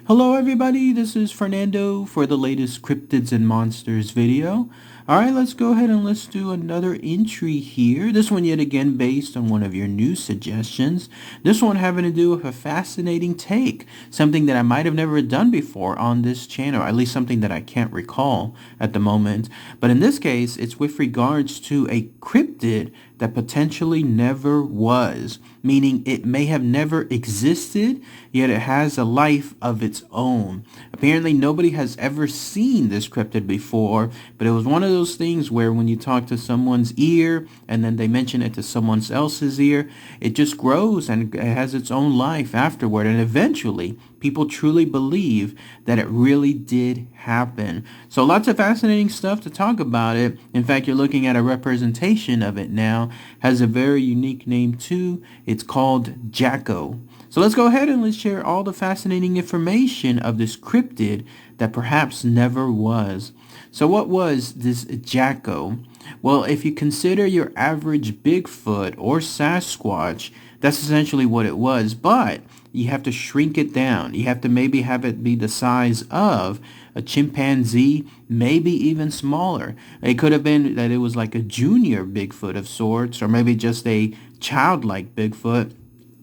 Hello everybody, this is Fernando for the latest Cryptids and Monsters video. Alright, let's go ahead and let's do another entry here. This one yet again based on one of your new suggestions. This one having to do with a fascinating take. Something that I might have never done before on this channel, or at least something that I can't recall at the moment. But in this case, it's with regards to a cryptid that potentially never was, meaning it may have never existed, yet it has a life of its own. Apparently nobody has ever seen this cryptid before, but it was one of those things where when you talk to someone's ear and then they mention it to someone else's ear, it just grows and it has its own life afterward, and eventually people truly believe that it really did happen. So lots of fascinating stuff to talk about it. In fact, you're looking at a representation of it now. Has a very unique name too. It's called Jacko. So let's go ahead and let's share all the fascinating information of this cryptid that perhaps never was. So what was this Jacko? Well, if you consider your average Bigfoot or Sasquatch, that's essentially what it was, but you have to shrink it down. You have to maybe have it be the size of a chimpanzee, maybe even smaller. It could have been that it was like a junior Bigfoot of sorts, or maybe just a childlike Bigfoot.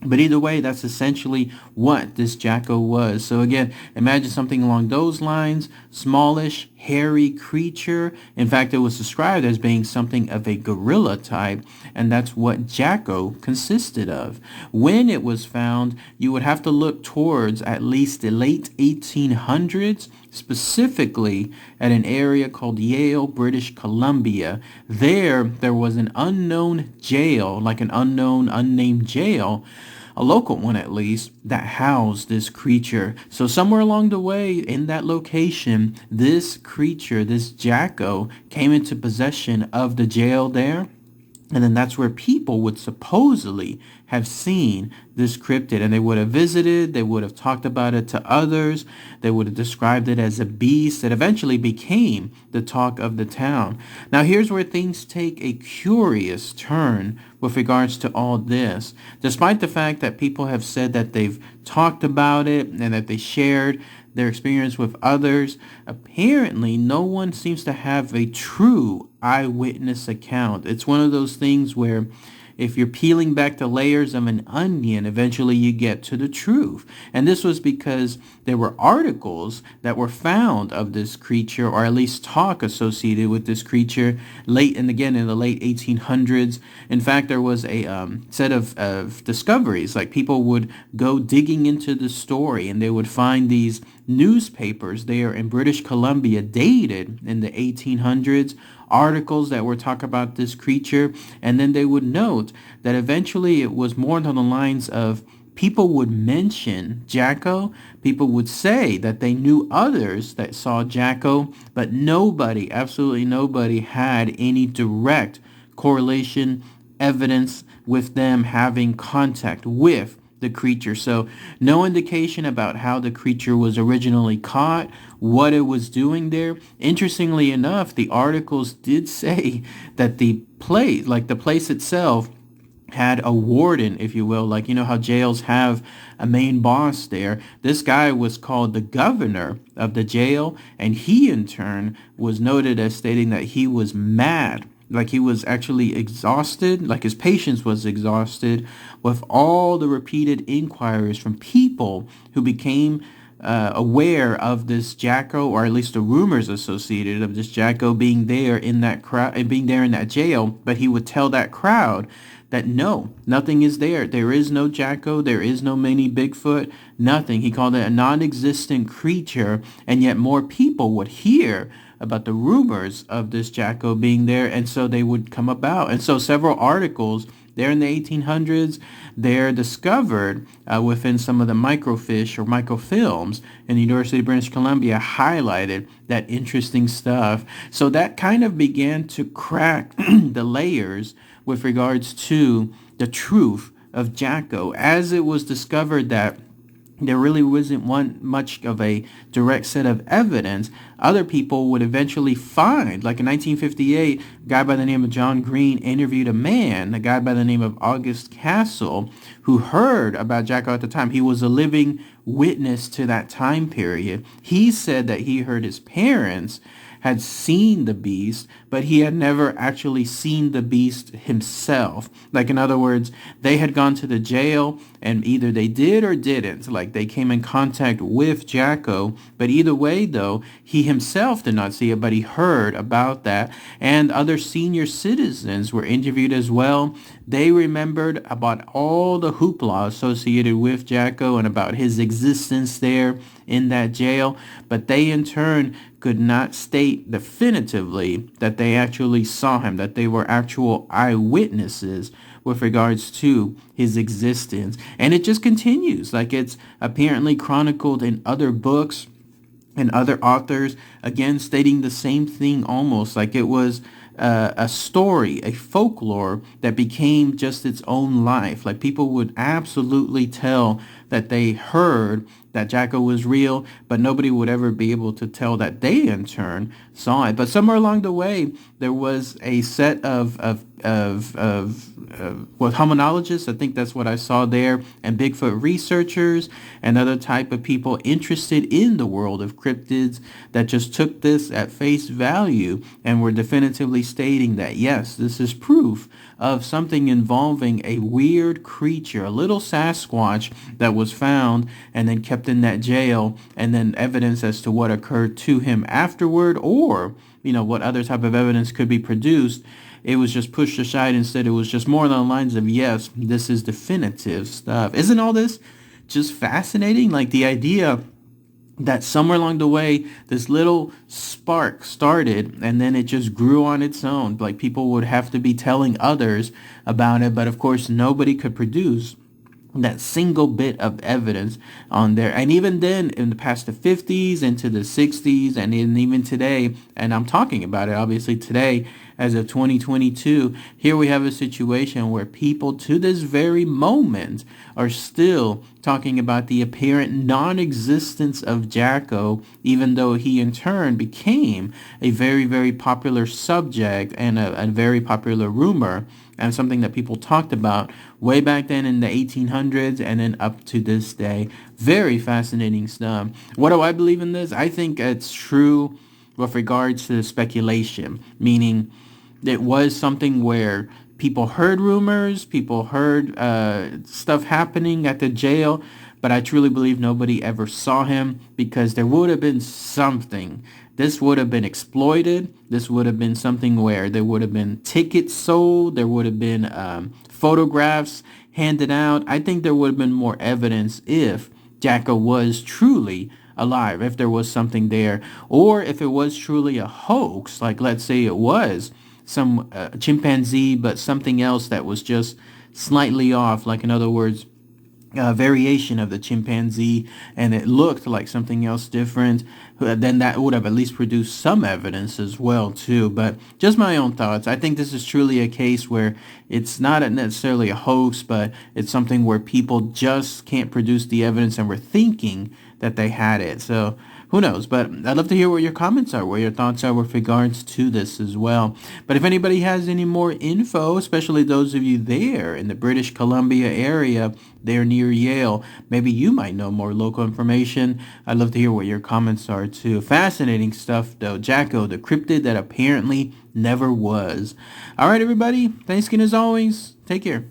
But either way, that's essentially what this Jacko was. So again, imagine something along those lines, smallish, hairy creature. In fact, it was described as being something of a gorilla type, and that's what Jacko consisted of. When it was found, you would have to look towards at least the late 1800s, specifically at an area called Yale, British Columbia. There was an unknown jail, like an unnamed jail, a local one at least, that housed this creature. So somewhere along the way in that location, this creature, this Jacko, came into possession of the jail there. And then that's where people would supposedly have seen this cryptid, and they would have visited, they would have talked about it to others, they would have described it as a beast that eventually became the talk of the town. Now here's where things take a curious turn with regards to all this. Despite the fact that people have said that they've talked about it and that they shared their experience with others, apparently no one seems to have a true eyewitness account. It's one of those things where if you're peeling back the layers of an onion, eventually you get to the truth. And this was because there were articles that were found of this creature, or at least talk associated with this creature, in the late 1800s. In fact, there was a set of discoveries. Like, people would go digging into the story, and they would find these newspapers there in British Columbia dated in the 1800s, articles that were talking about this creature, and then they would note that eventually it was more on the lines of people would mention Jacko, people would say that they knew others that saw Jacko, but nobody, absolutely nobody, had any direct correlation, evidence with them having contact with the creature. So no indication about how the creature was originally caught, what it was doing there. Interestingly enough, the articles did say that the place itself had a warden, if you will, like, you know how jails have a main boss there. This guy was called the governor of the jail, and he in turn was noted as stating that he was mad. Like, he was actually exhausted, like his patience was exhausted with all the repeated inquiries from people who became aware of this Jacko, or at least the rumors associated of this Jacko being there in that crowd, being there in that jail. But he would tell that crowd that no, nothing is there. There is no Jacko. There is no mini Bigfoot. Nothing. He called it a non-existent creature, and yet more people would hear about the rumors of this Jacko being there, and so they would come about. And so several articles there in the 1800s, they're discovered within some of the microfiche or microfilms in the University of British Columbia, highlighted that interesting stuff. So that kind of began to crack the layers with regards to the truth of Jacko, as it was discovered that there really wasn't much of a direct set of evidence. Other people would eventually find, like in 1958, a guy by the name of John Green interviewed a guy by the name of August Castle, who heard about Jacko at the time. He was a living witness to that time period. He said that he heard his parents had seen the beast, but he had never actually seen the beast himself. Like, in other words, they had gone to the jail and either they did or didn't. Like, they came in contact with Jacko, but either way, though, he himself did not see it, but he heard about that. And other senior citizens were interviewed as well. They remembered about all the hoopla associated with Jacko and about his existence there in that jail, but they in turn could not state definitively that they actually saw him, that they were actual eyewitnesses with regards to his existence. And it just continues, like it's apparently chronicled in other books and other authors, again stating the same thing, almost like it was a story, a folklore that became just its own life. Like, people would absolutely tell that they heard that Jacko was real, but nobody would ever be able to tell that they in turn saw it. But somewhere along the way, there was a set of hominologists, I think that's what I saw there, and Bigfoot researchers and other type of people interested in the world of cryptids that just took this at face value and were definitively stating that, yes, this is proof of something involving a weird creature, a little Sasquatch that was found and then kept in that jail, and then evidence as to what occurred to him afterward, or, what other type of evidence could be produced. It was just pushed aside. Instead, it was just more along the lines of, yes, this is definitive stuff. Isn't all this just fascinating? Like, the idea that somewhere along the way, this little spark started and then it just grew on its own. Like, people would have to be telling others about it, but of course nobody could produce that single bit of evidence on there. And even then, in the past the 50s into the 60s, and even today, and I'm talking about it obviously today as of 2022, here we have a situation where people to this very moment are still talking about the apparent non-existence of Jacko, even though he in turn became a very, very popular subject and a very popular rumor, and something that people talked about way back then in the 1800s and then up to this day. Very fascinating stuff. What do I believe in this? I think it's true with regards to speculation, meaning it was something where people heard rumors, people heard stuff happening at the jail, but I truly believe nobody ever saw him, because there would have been something. This would have been exploited. This would have been something where there would have been tickets sold. There would have been photographs handed out. I think there would have been more evidence if Jacko was truly alive, if there was something there, or if it was truly a hoax, like let's say it was some chimpanzee, but something else that was just slightly off, like in other words, a variation of the chimpanzee, and it looked like something else different, then that would have at least produced some evidence as well too. But just my own thoughts. I think this is truly a case where it's not necessarily a hoax, but it's something where people just can't produce the evidence and were thinking that they had it. So who knows? But I'd love to hear what your comments are, what your thoughts are with regards to this as well. But if anybody has any more info, especially those of you there in the British Columbia area, there near Yale, maybe you might know more local information. I'd love to hear what your comments are too. Fascinating stuff though. Jacko, the cryptid that apparently never was. All right, everybody. Thanks again as always. Take care.